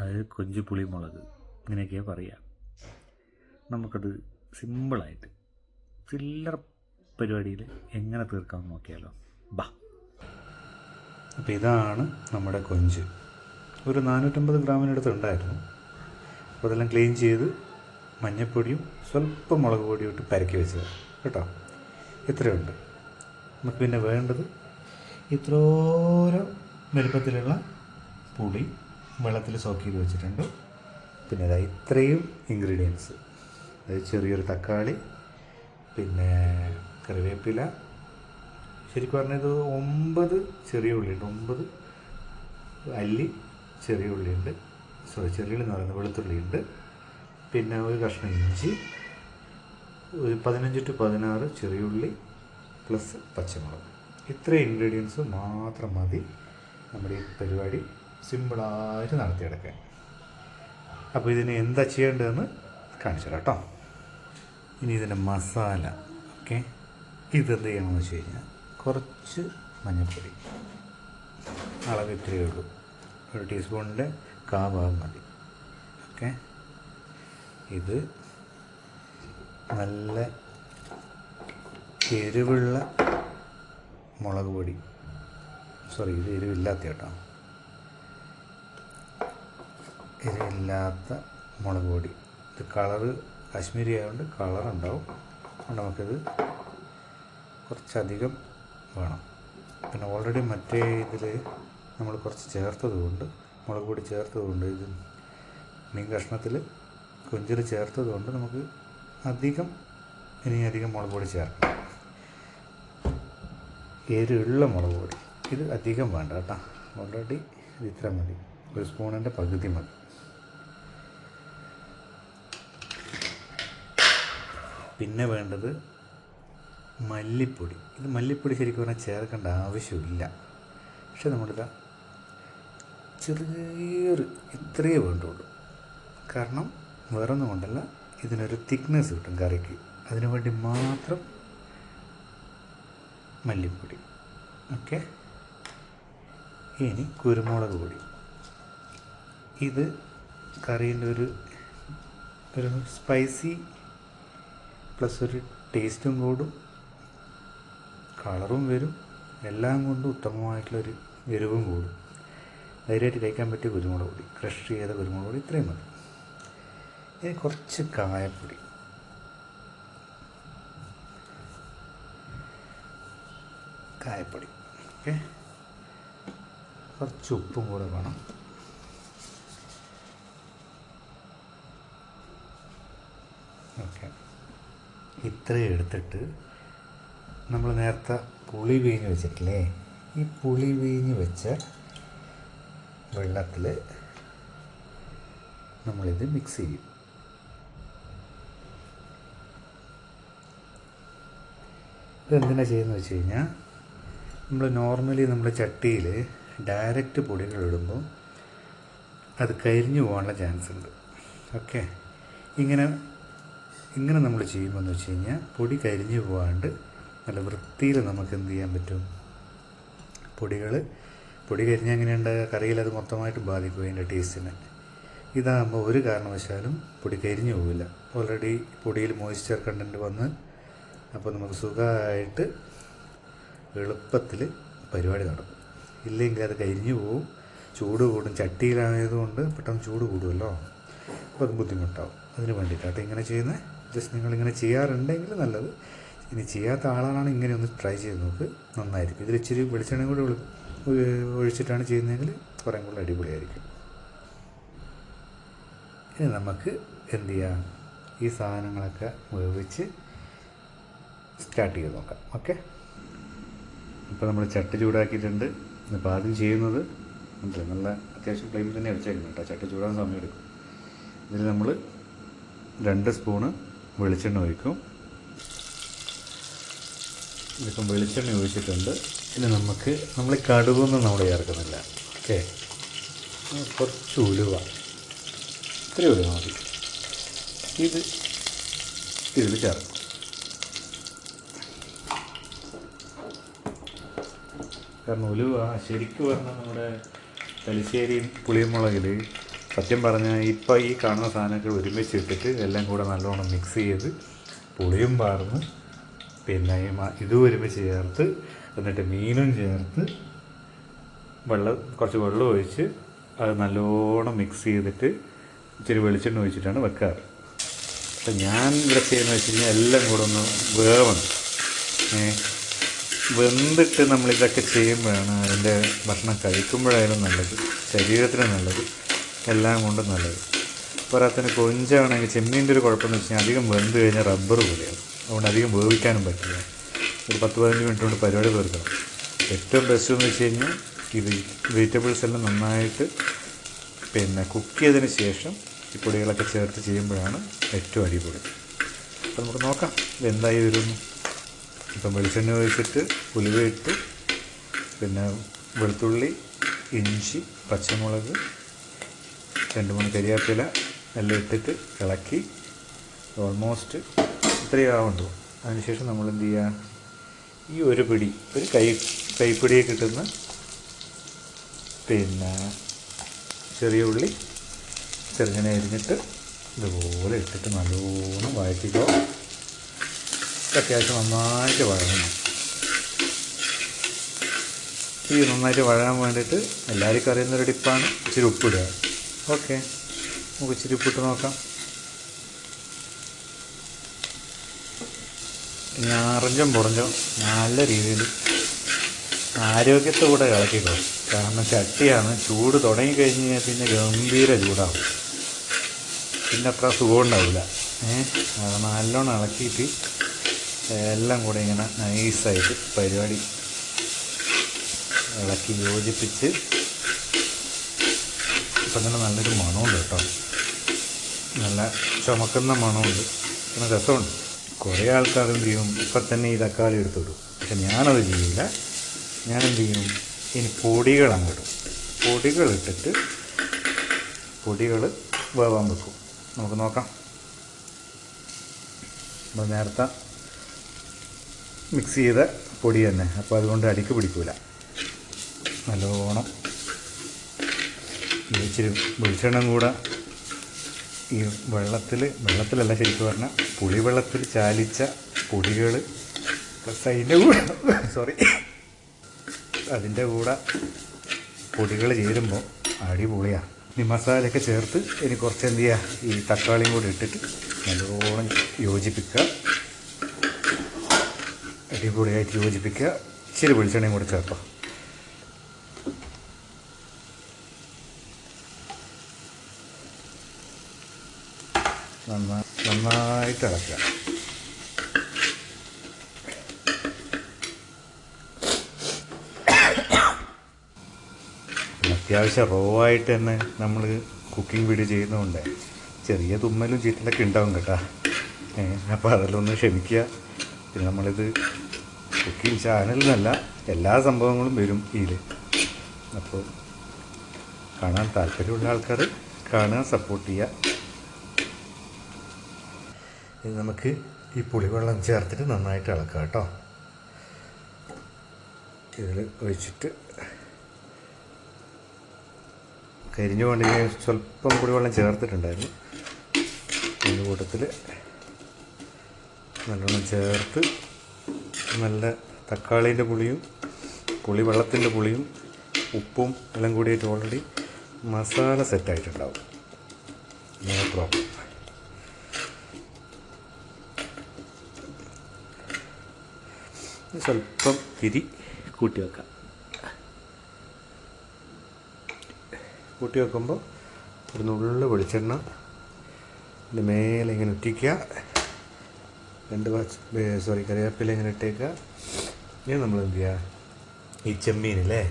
അതായത് കൊഞ്ച് പുളിമുളക് ഇങ്ങനെയൊക്കെയാണ് പറയുക. നമുക്കത് സിമ്പിളായിട്ട് ചില്ലറ പരിപാടിയിൽ എങ്ങനെ തീർക്കാമെന്ന് നോക്കിയാലോ. ബാ. അപ്പോൾ ഇതാണ് നമ്മുടെ കൊഞ്ച്. ഒരു 450 ഗ്രാമിനടുത്ത് ഉണ്ടായിരുന്നു. അപ്പോൾ അതെല്ലാം ക്ലീൻ ചെയ്ത് മഞ്ഞൾപ്പൊടിയും സ്വല്പം മുളക് പൊടിയും ഇട്ട് പരക്കി വെച്ചത് കേട്ടോ. ഇത്രയുണ്ട്. നമുക്ക് പിന്നെ വേണ്ടത് ഇത്രോരം വലുപ്പത്തിലുള്ള പുളി വെള്ളത്തിൽ സോക്ക് ചെയ്ത് വെച്ചിട്ടുണ്ട്. പിന്നെ അതായത് ഇത്രയും ഇൻഗ്രീഡിയൻസ്, അതായത് ചെറിയൊരു തക്കാളി, പിന്നെ കറിവേപ്പില, ശരിക്കും പറഞ്ഞത് 9 ചെറിയ ഉള്ളിയുണ്ട്, 9 അല്ലി ചെറിയ ഉള്ളിയുണ്ട്, ചെറിയ ഉള്ളി എന്ന് പറയുന്നത് വെളുത്തുള്ളിയുണ്ട്, പിന്നെ ഒരു കഷ്ണം ഇഞ്ചി, ഒരു 15 to 16 ചെറിയുള്ളി പ്ലസ് പച്ചമുളക്. ഇത്രയും ഇൻഗ്രീഡിയൻസ് മാത്രം മതി നമ്മുടെ ഈ പരിപാടി സിമ്പിളായിട്ട് നടത്തിയെടുക്കാൻ. അപ്പോൾ ഇതിന് എന്താ ചെയ്യേണ്ടതെന്ന് കാണിച്ചു തരാം കേട്ടോ. ഇനി ഇതിൻ്റെ മസാല. ഓക്കെ, ഇതെന്ത് ചെയ്യണമെന്ന് വെച്ച് കഴിഞ്ഞാൽ കുറച്ച് മഞ്ഞൾപ്പൊടി, അളവ് ഇത്രയേ ഉള്ളൂ, 1 ടീസ്പൂണിൻ്റെ 1/4 ഭാഗം മതി. ഓക്കെ, ഇത് നല്ല എരിവുള്ള മുളക് പൊടി, സോറി ഇത് എരിവില്ലാത്ത കേട്ടോ, എരിവില്ലാത്ത മുളക് പൊടി. ഇത് കളറ് കാശ്മീരി ആയതുകൊണ്ട് കളറുണ്ടാവും, അതുകൊണ്ട് നമുക്കിത് കുറച്ചധികം വേണം. പിന്നെ ഓൾറെഡി മറ്റേ ഇതിൽ നമ്മൾ കുറച്ച് ചേർത്തത് കൊണ്ട്, മുളക് പൊടി ചേർത്തത് കൊണ്ട്, ഇത് മീൻ കഷ്ണത്തിൽ കൊഞ്ചിൽ ചേർത്തത് കൊണ്ട് നമുക്ക് അധികം മുളക് പൊടി ചേർക്കണം. എരിവുള്ള മുളക് പൊടി ഇത് അധികം വേണ്ട കേട്ടോ, ഓൾറെഡി ഇത് ഇത്ര മതി, 1 സ്പൂണിൻ്റെ പകുതി മതി. പിന്നെ വേണ്ടത് മല്ലിപ്പൊടി. ഇത് മല്ലിപ്പൊടി ശരിക്കും പറഞ്ഞാൽ ചേർക്കേണ്ട ആവശ്യമില്ല, പക്ഷെ നമ്മളിതാ ചെറിയൊരു ഇത്രയേ വേണ്ടുള്ളൂ. കാരണം വേറൊന്നും കൊണ്ടല്ല, ഇതിനൊരു തിക്നെസ് കിട്ടും കറിക്ക്, അതിനു വേണ്ടി മാത്രം മല്ലിപ്പൊടി. ഓക്കെ, ഇനി കുരുമുളക് പൊടി. ഇത് കറീൻ്റെ ഒരു സ്പൈസി പ്ലസ് ഒരു ടേസ്റ്റും കൂടും, കളറും വരും, എല്ലാം കൊണ്ടും ഉത്തമമായിട്ടുള്ളൊരു എരിവും കൂടും. ധൈര്യമായിട്ട് കഴിക്കാൻ പറ്റിയ കുരുമുളക് പൊടി, ക്രഷ് ചെയ്ത കുരുമുളക് പൊടി ഇത്രയും മതി. ഇനി കുറച്ച് കായപ്പൊടി. ഓക്കെ, കുറച്ച് ഉപ്പും കൂടെ വേണം. ഓക്കെ, ഇത്രയും എടുത്തിട്ട് നമ്മൾ നേരത്തെ പുളി വീഞ്ഞ് വെച്ചിട്ടില്ലേ, ഈ പുളി വീഞ്ഞ് വെച്ച വെള്ളത്തിൽ നമ്മളിത് മിക്സ് ചെയ്യും. ഇതെന്തിനാണ് ചെയ്യുന്നത് വെച്ച് കഴിഞ്ഞാൽ, നമ്മൾ നോർമലി നമ്മുടെ ചട്ടിയിൽ ഡയറക്റ്റ് പൊടികൾ ഇടുമ്പോൾ അത് കരിഞ്ഞു പോകാനുള്ള ചാൻസ് ഉണ്ട്. ഓക്കെ, ഇങ്ങനെ നമ്മൾ ചെയ്യുമ്പോൾ എന്ന് വെച്ച് കഴിഞ്ഞാൽ പൊടി കരിഞ്ഞു പോകാണ്ട് നല്ല വൃത്തിയിൽ നമുക്ക് എന്ത് ചെയ്യാൻ പറ്റും, പൊടി കരിഞ്ഞാൽ എങ്ങനെയുണ്ടാകുക, കറിയിൽ അത് മൊത്തമായിട്ട് ബാധിക്കും അതിൻ്റെ ടേസ്റ്റിനെ. ഇതാകുമ്പോൾ ഒരു കാരണവശാലും പൊടി കരിഞ്ഞു പോവില്ല, ഓൾറെഡി പൊടിയിൽ മോയ്സ്ചർ കണ്ടൻറ്റ് വന്ന്, അപ്പോൾ നമുക്ക് സുഖമായിട്ട് എളുപ്പത്തിൽ പരിപാടി നടക്കും. ഇല്ലെങ്കിൽ അത് കരിഞ്ഞു പോവും, ചൂട് കൂടും, ചട്ടിയിലായതുകൊണ്ട് പെട്ടെന്ന് ചൂട് കൂടുമല്ലോ, അപ്പോൾ അത് ബുദ്ധിമുട്ടാവും. അതിന് വേണ്ടിയിട്ടാണ് ഇങ്ങനെ ചെയ്യുന്നത്. ജസ്റ്റ് നിങ്ങളിങ്ങനെ ചെയ്യാറുണ്ടെങ്കിൽ നല്ലത്, ഇനി ചെയ്യാത്ത ആളാണ് ഇങ്ങനെ ഒന്ന് ട്രൈ ചെയ്ത് നോക്ക്, നന്നായിരിക്കും. ഇതിൽ ഇച്ചിരി വെളിച്ചെണ്ണയും കൂടി ഒഴിച്ചിട്ടാണ് ചെയ്യുന്നതെങ്കിൽ കുറേ കൂടി അടിപൊളിയായിരിക്കും. ഇനി നമുക്ക് എന്ത് ചെയ്യാം, ഈ സാധനങ്ങളൊക്കെ വേവിച്ച് സ്റ്റാർട്ട് ചെയ്ത് നോക്കാം. ഓക്കെ, ഇപ്പോൾ നമ്മൾ ചട്ടി ചൂടാക്കിയിട്ടുണ്ട്. ഇപ്പോൾ ആദ്യം ചെയ്യുന്നത് നല്ല അത്യാവശ്യം ഫ്ലെയിമിൽ തന്നെ വെച്ചേക്കണം കേട്ടോ, ചട്ടി ചൂടാൻ സമയം എടുക്കും. ഇതിൽ നമ്മൾ 2 സ്പൂണ് വെളിച്ചെണ്ണ ഒഴിക്കും. ഇതിപ്പം വെളിച്ചെണ്ണ ഒഴിച്ചിട്ടുണ്ട്. ഇനി നമ്മൾ കടുകൊന്നും നമ്മൾ ചേർക്കുന്നില്ല. ഓക്കെ, കുറച്ച് ഉലുവ, ഇത്രയും ഉലുവ മതി. ഇതിൽ ചേർക്കും. കാരണം ഉലുവ ശരിക്കും പറഞ്ഞാൽ നമ്മുടെ തലശ്ശേരി പുളിമുളകിൽ സത്യം പറഞ്ഞാൽ ഇപ്പോൾ ഈ കാണുന്ന സാധനങ്ങൾ ഒരുമിച്ച് ഇട്ടിട്ട് എല്ലാം കൂടെ നല്ലോണം മിക്സ് ചെയ്ത് പുളിയും പാർന്ന് പിന്നെ ഇതും ഒരുമിച്ച് ചേർത്ത് എന്നിട്ട് മീനും ചേർത്ത് കുറച്ച് വെള്ളം ഒഴിച്ച് അത് നല്ലോണം മിക്സ് ചെയ്തിട്ട് ഇച്ചിരി വെളിച്ചെണ്ണ ഒഴിച്ചിട്ടാണ് വെക്കാറ്. അപ്പം ഞാൻ ഇവിടെ ചെയ്യുന്നത് വെച്ച് കഴിഞ്ഞാൽ എല്ലാം കൂടെ ഒന്ന് വേവണം. വെന്തിട്ട് നമ്മളിതൊക്കെ ചെയ്യുമ്പോഴാണ് അതിൻ്റെ ഭക്ഷണം കഴിക്കുമ്പോഴായാലും നല്ലത്, ശരീരത്തിന് നല്ലത്, എല്ലാം കൊണ്ടും നല്ലത്. പോരാത്തതിന് കൊഞ്ചാണെങ്കിൽ ചെമ്മീൻ്റെ ഒരു കുഴപ്പമെന്ന് വെച്ച് കഴിഞ്ഞാൽ അധികം വെന്ത് കഴിഞ്ഞാൽ റബ്ബർ പോലെയാണ്. അതുകൊണ്ട് അധികം വേവിക്കാനും പറ്റില്ല. ഒരു 10-15 മിനിറ്റ് കൊണ്ട് പരിപാടി തീർക്കണം. ഏറ്റവും ബെസ്റ്റ് എന്ന് വെച്ച് കഴിഞ്ഞാൽ ഇത് വെജിറ്റബിൾസ് എല്ലാം നന്നായിട്ട് പിന്നെ കുക്ക് ചെയ്തതിന് ശേഷം ഈ പൊടികളൊക്കെ ചേർത്ത് ചെയ്യുമ്പോഴാണ് ഏറ്റവും അടിപൊളി. അപ്പോൾ നമുക്ക് നോക്കാം എന്തായി വരുന്നു. ഇപ്പം വെളിച്ചെണ്ണ ഒഴിച്ചിട്ട് ഉലുവ ഇട്ട് പിന്നെ വെളുത്തുള്ളി, ഇഞ്ചി, പച്ചമുളക്, 2-3 കരിയാപ്പില എല്ലാം ഇട്ടിട്ട് ഇളക്കി ഓൾമോസ്റ്റ് ഇത്രയും ആവുണ്ടോ. അതിനുശേഷം നമ്മൾ എന്ത് ചെയ്യുക, ഈ ഒരു കൈപ്പിടിയെ കിട്ടുന്ന പിന്നെ ചെറിയ ഉള്ളി ചെറുങ്ങനെ അരിഞ്ഞിട്ട് ഇതുപോലെ ഇട്ടിട്ട് നല്ലോണം വഴറ്റിക്കോ. അത്യാവശ്യം നന്നായിട്ട് വഴങ്ങണം. ഈ നന്നായിട്ട് വഴങ്ങാൻ വേണ്ടിയിട്ട് എല്ലാവർക്കും അറിയുന്നൊരു ടിപ്പാണ് ഇച്ചിരി ഉപ്പിടുക. ഓക്കെ, നമുക്ക് ഇച്ചിരി ഉപ്പിട്ട് നോക്കാം. ഇനി അറിഞ്ഞും പുറഞ്ഞും നല്ല രീതിയിൽ ആരോഗ്യത്തോടെ ഇളക്കിക്കോ. കാരണം ചട്ടിയാണ്, ചൂട് തുടങ്ങിക്കഴിഞ്ഞ് കഴിഞ്ഞാൽ പിന്നെ ഗംഭീര ചൂടാവും, പിന്നെ അത്ര സുഖം ഉണ്ടാവില്ല. അത് നല്ലോണം ഇളക്കിയിട്ട് എല്ലാം കൂടെ ഇങ്ങനെ നൈസായിട്ട് പരിപാടി ഇളക്കി യോജിപ്പിച്ച്. ഇപ്പം തന്നെ നല്ലൊരു മണമുണ്ട് കേട്ടോ, നല്ല ചുമക്കുന്ന മണമുണ്ട്, പിന്നെ രസമുണ്ട്. കുറേ ആൾക്കാർ എന്ത് ചെയ്യും, ഇപ്പം തന്നെ ഈ തക്കാളി എടുത്തിടും. പക്ഷെ ഞാനത് ചെയ്യില്ല. ഞാനെന്ത് ചെയ്യും, ഇനി പൊടികൾ അങ്ങോട്ടും പൊടികളിട്ടിട്ട് പൊടികൾ വേവാൻ വെക്കും. നമുക്ക് നോക്കാം. നമ്മൾ നേരത്തെ മിക്സ് ചെയ്ത പൊടി തന്നെ, അപ്പോൾ അതുകൊണ്ട് അടിക്ക് പിടിക്കില്ല. നല്ലോണം ഇച്ചിരി വെളിച്ചെണ്ണം കൂടെ ഈ വെള്ളത്തിലല്ല ശരിക്കും പറഞ്ഞാൽ പുളിവെള്ളത്തിൽ ചാലിച്ച പൊടികൾ പ്ലസ് അതിൻ്റെ കൂടെ പൊടികൾ ചേരുമ്പോൾ അടിപൊളിയാണ്. ഇനി മസാലയൊക്കെ ചേർത്ത് ഇനി കുറച്ച് എന്ത് ചെയ്യുക, ഈ തക്കാളിയും കൂടി ഇട്ടിട്ട് നല്ലോണം യോജിപ്പിക്കുക. അടിപൊളിയായിട്ട് യോജിപ്പിക്കുക. ഇച്ചിരി വെളിച്ചെണ്ണയും കൂടി ചേർത്തോ. നന്നായിട്ട് ഇളക്കുക. അത്യാവശ്യം റോ ആയിട്ട് തന്നെ നമ്മൾ കുക്കിംഗ് വീഡിയോ ചെയ്യുന്നതുകൊണ്ട് ചെറിയ തുമ്മലും ചീറ്റലൊക്കെ ഉണ്ടാവും കേട്ടോ. അപ്പോൾ അതെല്ലാം ഒന്ന് ക്ഷമിക്കുക. പിന്നെ നമ്മളിത് കുക്കിംഗ് ചാനലിനല്ല, എല്ലാ സംഭവങ്ങളും വരും ഇതിൽ. അപ്പോൾ കാണാൻ താല്പര്യമുള്ള ആൾക്കാർ കാണുക, സപ്പോർട്ട് ചെയ്യുക. ഇനി നമുക്ക് ഈ പുളിവെള്ളം ചേർത്തിട്ട് നന്നായിട്ട് ഇളക്കാം കേട്ടോ. ഇതിൽ ഒഴിച്ചിട്ട് കരിഞ്ഞു കൊണ്ട് സ്വല്പം പുളിവെള്ളം ചേർത്തിട്ടുണ്ടായിരുന്നു. അതിൻ്റെ കൂട്ടത്തിൽ നല്ലോണം ചേർത്ത് നല്ല തക്കാളീൻ്റെ പുളിയും പുളിവെള്ളത്തിൻ്റെ പുളിയും ഉപ്പും എല്ലാം കൂടിയിട്ട് ഓൾറെഡി മസാല സെറ്റായിട്ടുണ്ടാവും. No problem. സ്വല്പം തിരി കൂട്ടി വെക്കാം. കൂട്ടി വെക്കുമ്പോൾ ഒരു നുള്ളു വെളിച്ചെണ്ണ ഇതിൻ്റെ മേലെ ഇങ്ങനെ ഇട്ടിക്കുക. കറിവേപ്പില ഇങ്ങനെ ഇട്ടേക്കുക. ഇനി നമ്മൾ എന്ത് ചെയ്യുക, ഈ ചെമ്മീനില്ലേ,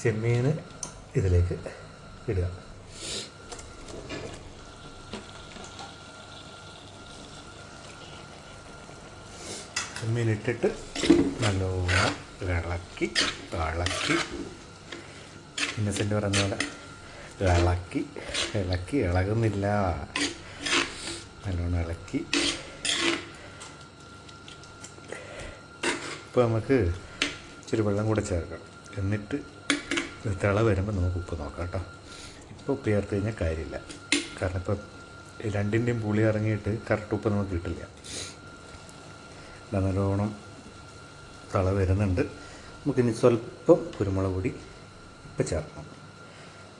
ചെമ്മീൻ ഇതിലേക്ക് ഇടുക. ചെമ്മീൻ ഇട്ടിട്ട് നല്ലോണം ഇളക്കി ഇന്നസെൻ്റ് പറഞ്ഞ പോലെ ഇളക്കി ഇളകുന്നില്ല, നല്ലോണം ഇളക്കി. ഇപ്പോൾ നമുക്ക് ഇച്ചിരി വെള്ളം കൂടെ ചേർക്കണം. എന്നിട്ട് തിള വരുമ്പോൾ നമുക്ക് ഉപ്പ് നോക്കാം കേട്ടോ. ഇപ്പോൾ ഉപ്പ് ചേർത്ത് കഴിഞ്ഞാൽ കാര്യമില്ല. കാരണം ഇപ്പോൾ രണ്ടിൻ്റെയും പുളി ഇറങ്ങിയിട്ട് കറക്റ്റ് ഉപ്പ് നമുക്ക് കിട്ടില്ല. നല്ലോണം തള വരുന്നുണ്ട്. നമുക്കിനി സ്വല്പം കുരുമുളക് പൊടി ഇപ്പം ചേർക്കണം.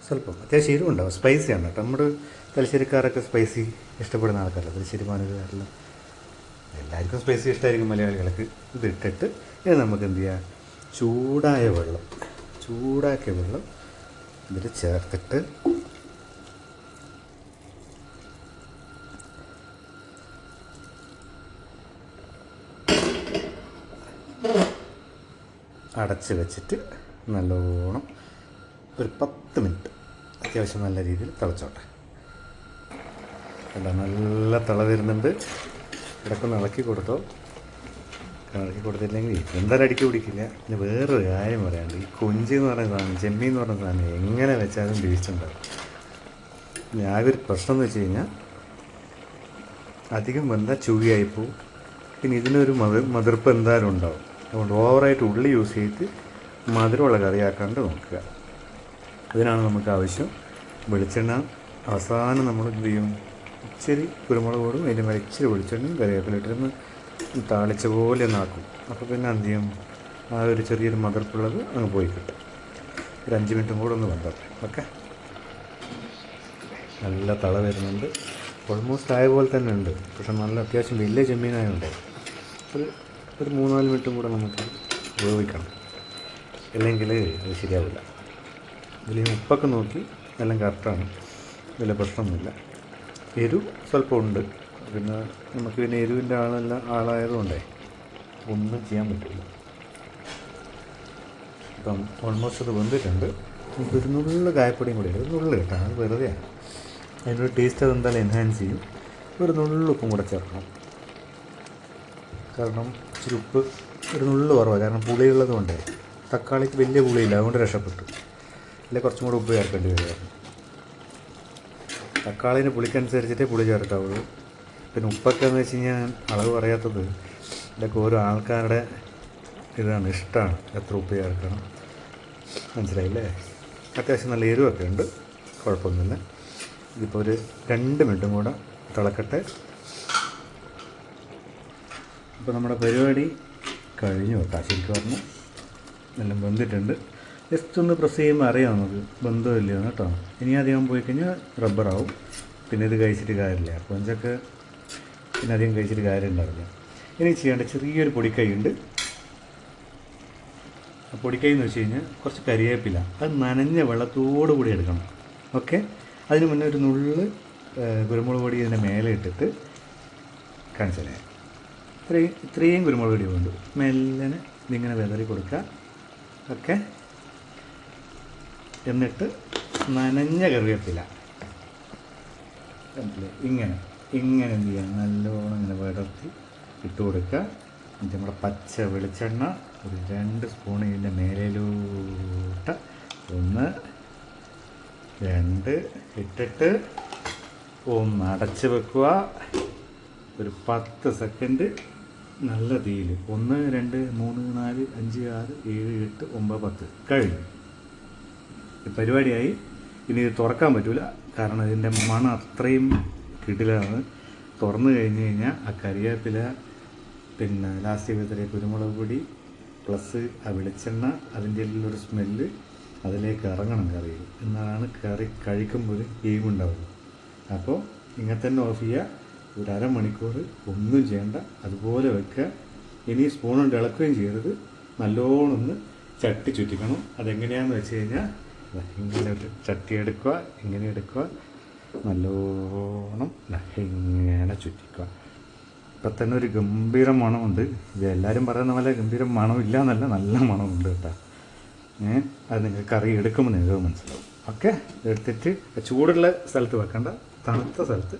സ്വല്പം അത്യാവശ്യം എരിവുണ്ടാവും. സ്പൈസിയാണ് കേട്ടോ. നമ്മുടെ തലശ്ശേരിക്കാരൊക്കെ സ്പൈസി ഇഷ്ടപ്പെടുന്ന ആൾക്കാരല്ല. തലശ്ശേരി മാനൂരുകാരെല്ലാം എല്ലാവർക്കും സ്പൈസി ഇഷ്ടമായിരിക്കും മലയാളികൾക്ക്. ഇതിട്ടിട്ട് ഇനി നമുക്ക് എന്ത് ചെയ്യാം, ചൂടാക്കിയ വെള്ളം ഇതിൽ ചേർത്തിട്ട് അടച്ച് വെച്ചിട്ട് നല്ലോണം ഒരു 10 മിനിറ്റ് അത്യാവശ്യം നല്ല രീതിയിൽ തിളച്ചോട്ടെ. അല്ല, നല്ല തിള വരുന്നുണ്ട്. ഇടയ്ക്കൊന്ന് ഇളക്കി കൊടുത്തില്ലെങ്കിൽ എന്തായാലും അടിക്ക് പിടിക്കില്ല. പിന്നെ വേറൊരു കാര്യം പറയാണ്ട്, ഈ കൊഞ്ച് എന്ന് പറയുന്ന സാധനം, ചെമ്മീൻ എന്ന് പറയുന്ന സാധനം എങ്ങനെ വെച്ചാലും ടേസ്റ്റ് ഉണ്ടാവും. പിന്നെ ആകെ ഒരു പ്രശ്നം എന്ന് വെച്ച് കഴിഞ്ഞാൽ അധികം വെന്താൽ ചുവിയായിപ്പോവും. പിന്നെ ഇതിനൊരു മതിർപ്പ് എന്തായാലും ഉണ്ടാവും. അതുകൊണ്ട് ഓവറായിട്ട് ഉള്ളി യൂസ് ചെയ്ത് മധുരമുള്ള കറിയാക്കാണ്ട് നോക്കുക. അതിനാണ് നമുക്ക് ആവശ്യം. വെളിച്ചെണ്ണ അവസാനം നമ്മൾ എന്ത് ചെയ്യും, ഇച്ചിരി കുരുമുളക് പൊടിയും അതിൻ്റെ മേലെ ഇച്ചിരി വെളിച്ചെണ്ണയും കറിവേപ്പിലിട്ടൊന്ന് താളിച്ച പോലെ ഒന്നാക്കും. അപ്പോൾ പിന്നെ എന്ത് ചെയ്യും, ആ ഒരു ചെറിയൊരു മതിർപ്പുള്ളത് അങ്ങ് പോയി കിട്ടും. ഒരു 5 മിനിറ്റും കൂടെ ഒന്ന് വെന്തോട്ടെ. ഓക്കെ, നല്ല തള വരുന്നുണ്ട്. ഓൾമോസ്റ്റ് ആയ പോലെ തന്നെ ഉണ്ട്. പക്ഷെ നല്ല അത്യാവശ്യം വലിയ ചെമ്മീനായതുകൊണ്ട് ഒരു 3-4 മിനിറ്റും കൂടെ നമുക്ക് വേവിക്കണം. അല്ലെങ്കിൽ അത് ശരിയാവില്ല. ഇതിൽ ഉപ്പൊക്കെ നോക്കി എല്ലാം കറക്റ്റാണ്, വലിയ പ്രശ്നമൊന്നുമില്ല. എരിവ് സ്വല്പം ഉണ്ട്. പിന്നെ നമുക്ക് പിന്നെ എരിവിൻ്റെ ആളായതുകൊണ്ടേ ഒന്നും ചെയ്യാൻ പറ്റില്ല. ഇപ്പം ഓൾമോസ്റ്റ് അത് വെന്തിട്ടുണ്ട്. നമുക്ക് ഒരു നുള്ളു കായപ്പൊടിയും കൂടി, ഒരു നുള്ളു കേട്ടോ, അത് വെറുതെയാണ്. അതിൻ്റെ ടേസ്റ്റ് അതെന്തായാലും എൻഹാൻസ് ചെയ്യും. ഒരു നുള്ളു ഉപ്പും കൂടെ ചേർക്കണം. കാരണം ഇച്ചിരി ഉപ്പ് ഒരു നുള്ളു കുറവാണ്. കാരണം പുളിയുള്ളത് കൊണ്ടേ, തക്കാളിക്ക് വലിയ പുളിയില്ല, അതുകൊണ്ട് രക്ഷപ്പെട്ടു. അല്ലെങ്കിൽ കുറച്ചും കൂടെ ഉപ്പ് ചേർക്കേണ്ടി വരുമായിരുന്നു. തക്കാളിന് പുളിക്കനുസരിച്ചിട്ടേ പുളി ചേർക്കാവുള്ളൂ. പിന്നെ ഉപ്പൊക്കെ എന്ന് വെച്ച് കഴിഞ്ഞാൽ അളവ് പറയാത്തത് ഇതൊക്കെ ഓരോ ആൾക്കാരുടെ ഇതാണ്, ഇഷ്ടമാണ് എത്ര ഉപ്പ് ചേർക്കണം. മനസ്സിലായില്ലേ? അത്യാവശ്യം നല്ല എരിവൊക്കെ ഉണ്ട്, കുഴപ്പമൊന്നുമില്ല. ഇതിപ്പോൾ ഒരു 2 മിനിറ്റും കൂടെ തിളക്കട്ടെ. ഇപ്പോൾ നമ്മുടെ പരിപാടി കഴിഞ്ഞു കേട്ടോ. ശരിക്കും പറഞ്ഞാൽ എല്ലാം വെന്തിട്ടുണ്ട്. ജസ്റ്റ് ഒന്ന് പ്രസ് ചെയ്യുമ്പോൾ അറിയാം നമുക്ക് ബന്ധമില്ലയോ കേട്ടോ. ഇനി അധികം പോയി കഴിഞ്ഞാൽ റബ്ബറാവും. പിന്നെ ഇത് കഴിച്ചിട്ട് കാര്യമില്ല. കൊഞ്ചൊക്കെ പിന്നെ അധികം കഴിച്ചിട്ട് കാര്യം ഉണ്ടാവില്ല. ഇനി ചെയ്യേണ്ട ചെറിയൊരു പൊടിക്കൈ ഉണ്ട്. ആ പൊടിക്കൈ എന്ന് വെച്ച് കഴിഞ്ഞാൽ കുറച്ച് കരിവേപ്പില, അത് നനഞ്ഞ വെള്ളത്തോടു കൂടി എടുക്കണം. ഓക്കെ, അതിന് മുന്നേ ഒരു നുള്ള് കുരുമുളക് പൊടി ഇതിൻ്റെ മേലെ ഇട്ടിട്ട് കാണിച്ചാലേ. ഇത്രയും കുരുമുളക് പൊടി കൊണ്ട് മെല്ലനെ ഇതിങ്ങനെ വിതറി കൊടുക്കുക. ഓക്കെ, എന്നിട്ട് നനഞ്ഞ കറിവേപ്പില ഇങ്ങനെ എന്ത് ചെയ്യുക, നല്ലോണം ഇങ്ങനെ വിടർത്തി ഇട്ട് കൊടുക്കുക. എന്നിട്ട് നമ്മുടെ പച്ച വെളിച്ചെണ്ണ ഒരു 2 സ്പൂൺ ഇതിൻ്റെ മേലയിലൂട്ട 1 2 ഇട്ടിട്ട് ഒന്ന് അടച്ച് വെക്കുക. ഒരു 10 സെക്കൻഡ് നല്ല തീയിൽ 1 2 3 4 5 6 7 8 9 10 കഴിഞ്ഞു. ഈ പരിപാടിയായി. ഇനി ഇത് തുറക്കാൻ പറ്റില്ല, കാരണം ഇതിൻ്റെ മണം അത്രയും കിടിലാണ്. തുറന്നു കഴിഞ്ഞ് കഴിഞ്ഞാൽ ആ കരിവേപ്പില, പിന്നെ ലാസ്റ്റ് വിധത്തിലെ കുരുമുളക് പൊടി പ്ലസ് ആ വെളിച്ചെണ്ണ, അതിൻ്റെ ഉള്ളൊരു സ്മെല്ല് അതിലേക്ക് ഇറങ്ങണം കറിയിൽ. എന്നാണ് കറി കഴിക്കുമ്പോൾ എരിവുണ്ടാവുന്നത്. അപ്പോൾ ഇങ്ങനെ തന്നെ ഓഫ് ചെയ്യുക. ഒരു അരമണിക്കൂർ ഒന്നും ചെയ്യേണ്ട, അതുപോലെ വെക്കുക. ഇനി സ്പൂൺ കൊണ്ട് ഇളക്കുകയും ചെയ്യരുത്. നല്ലോണം ഒന്ന് ചട്ടി ചുറ്റിക്കണം. അതെങ്ങനെയാണെന്ന് വെച്ച് കഴിഞ്ഞാൽ ഇങ്ങനെ ഒരു ചട്ടി എടുക്കുക, ഇങ്ങനെ എടുക്കുക, നല്ലോണം ഇങ്ങനെ ചുറ്റിക്കുക. ഇപ്പം തന്നെ ഒരു ഗംഭീര മണമുണ്ട്. ഇത് എല്ലാവരും പറയുന്ന പോലെ ഗംഭീര മണമില്ല എന്നല്ല, നല്ല മണമുണ്ട് കേട്ടോ. അത് നിങ്ങൾക്ക് കറി എടുക്കുമ്പോൾ നിങ്ങൾക്ക് മനസ്സിലാവും. ഓക്കെ, എടുത്തിട്ട് ചൂടുള്ള സ്ഥലത്ത് വെക്കണ്ട, തണുത്ത സ്ഥലത്ത്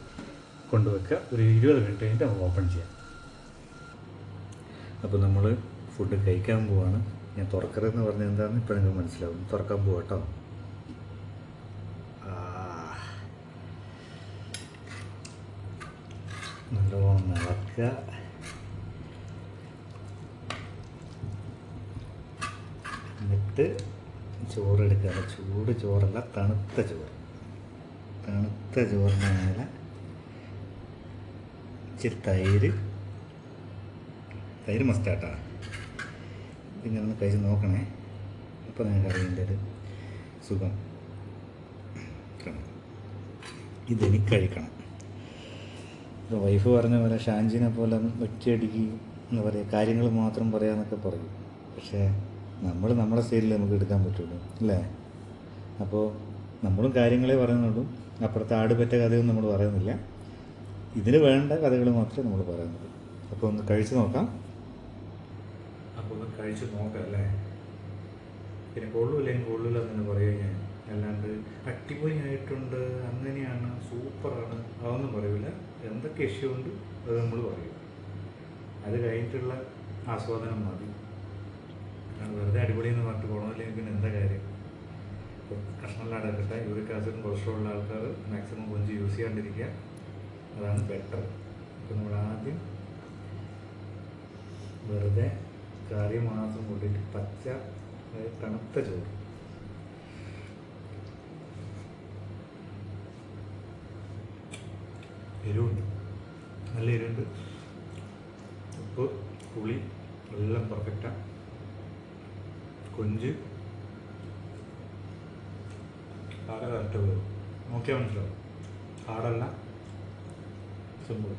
കൊണ്ടുവെക്കുക. ഒരു 20 മിനിറ്റ് കഴിഞ്ഞിട്ട് നമുക്ക് ഓപ്പൺ ചെയ്യാം. അപ്പോൾ നമ്മൾ ഫുഡ് കഴിക്കാൻ പോവാണ്. ഞാൻ തുറക്കരുതെന്ന് പറഞ്ഞത് എന്താണെന്ന് ഇപ്പോൾ നിങ്ങൾക്ക് മനസ്സിലാവും. തുറക്കാൻ പോവാം കേട്ടോ. നല്ലോണം ഇളക്കുക. എന്നിട്ട് ചോറെടുക്കുക. ചൂട് ചോറല്ല, തണുത്ത ചോറ്. തണുത്ത ചോറിൻ്റെ മേലെ ഇച്ചിരി തൈര് മസ്റ്റാട്ടാ. പിന്നെ ഒന്ന് കഴിച്ച് നോക്കണേ, അപ്പോൾ നിങ്ങൾക്ക് അറിയേണ്ട ഒരു സുഖം. ഇതെനിക്ക് കഴിക്കണം. ഇപ്പോൾ വൈഫ് പറഞ്ഞ പോലെ ഷാൻജിനെ പോലെ ഒറ്റയടിക്ക് എന്താ പറയുക, കാര്യങ്ങൾ മാത്രം പറയാമെന്നൊക്കെ പറയും. പക്ഷേ നമ്മൾ നമ്മളെ സ്റ്റൈലിൽ നമുക്ക് എടുക്കാൻ പറ്റുള്ളൂ അല്ലേ? അപ്പോൾ നമ്മളും കാര്യങ്ങളെ പറയുന്നുള്ളൂ, അപ്പുറത്തെ ആടുപറ്റ കഥയൊന്നും നമ്മൾ പറയുന്നില്ല. ഇതിന് വേണ്ട കഥകൾ മാത്രമേ നമ്മൾ പറയുന്നുള്ളൂ. അപ്പോൾ ഒന്ന് കഴിച്ച് നോക്കാം. അല്ലേ? പിന്നെ കൊള്ളൂല്ല എന്ന് പറയുക ഞാൻ. അല്ലാണ്ട് അടിപൊളിയായിട്ടുണ്ട്, അങ്ങനെയാണ്, സൂപ്പറാണ്, അതൊന്നും പറയില്ല. എന്തൊക്കെ ഇഷ്യൂ ഉണ്ട് അത് നമ്മൾ പറയും. അത് കഴിഞ്ഞിട്ടുള്ള ആസ്വാദനം മതി. വെറുതെ അടിപൊളി എന്ന് പറഞ്ഞിട്ട് പോകണമില്ലെങ്കിൽ പിന്നെ എന്താ കാര്യം? കഷ്ണമെല്ലാം അടക്കട്ടെ. യൂറിക് ആസിഡും കൊളസ്ട്രോളുള്ള ആൾക്കാർ മാക്സിമം കൊഞ്ച് യൂസ് ചെയ്യാണ്ടിരിക്കുക, അതാണ് ബെറ്റർ. അപ്പോൾ നമ്മൾ ആദ്യം വെറുതെ കറി മാത്രം കൂട്ടിയിട്ട് പച്ച തണുത്ത ചോറ്, എരിവുണ്ട്, നല്ല എരിവുണ്ട്, ഉപ്പ് പുളി എല്ലാം പെർഫെക്റ്റാണ്. കൊഞ്ച് ആകെ കറക്റ്റ് വരും, നോക്കിയാൽ മനസ്സിലാവും. ഹാർഡല്ല, സിമ്പിൾ,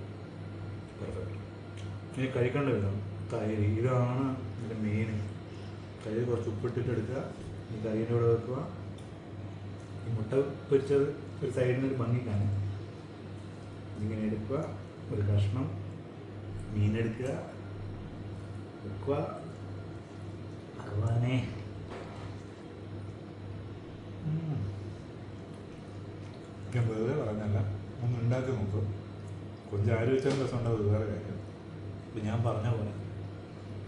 പെർഫെക്റ്റ്. ഇനി കഴിക്കേണ്ട വിധം തൈര്, ഇതാണ് ഇതിൻ്റെ മെയിൻ. തൈര് കുറച്ച് ഉപ്പിട്ടിട്ട് എടുക്കുക, ഈ കറീൻ്റെ കൂടെ വെക്കുക. ഈ മുട്ട പൊരിച്ചത് ഒരു സൈഡിൽ ഒരു ഭംഗിക്കാണ്. ഇങ്ങനെ എടുക്കുക, ഒരു കഷ്ണം മീനെടുക്കുക, വെക്കുക. ഭഗവാനെ, ഞാൻ വെറുതെ പറഞ്ഞല്ല, ഒന്ന് ഉണ്ടാക്കി നോക്കും. കൊഞ്ച് ആലോചിച്ചാൽ രസമുണ്ടാവും, അത് വേറെ കാര്യം. ഇപ്പം ഞാൻ പറഞ്ഞ പോലെ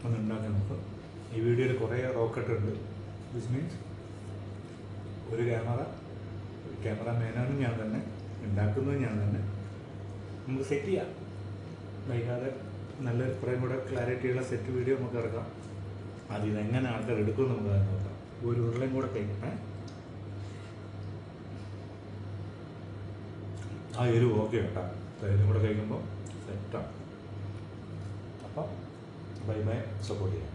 ഒന്ന് ഉണ്ടാക്കി നോക്കും. ഈ വീഡിയോയിൽ കുറേ റോക്കറ്റ് ഉണ്ട്. ദിസ് മീൻസ് ഒരു ക്യാമറമാനാണ് ഞാൻ തന്നെ, ഉണ്ടാക്കുന്നത് ഞാൻ തന്നെ. നമുക്ക് സെറ്റ് ചെയ്യാം, വൈകാതെ നല്ലൊരു കുറേ കൂടെ ക്ലാരിറ്റിയുള്ള സെറ്റ് വീഡിയോ നമുക്ക് ഇറക്കാം. അതിതെങ്ങനെ ആൾക്കാർ എടുക്കും നമുക്ക് അത് നോക്കാം. ഒരു ഉരുളയും കൂടെ കഴിക്കട്ടെ. ആ എരിവ് ഓക്കെ കേട്ടോ, തൈരും കൂടെ കഴിക്കുമ്പോൾ സെറ്റാണ്. അപ്പം ബൈ സപ്പോർട്ട് ചെയ്യാം.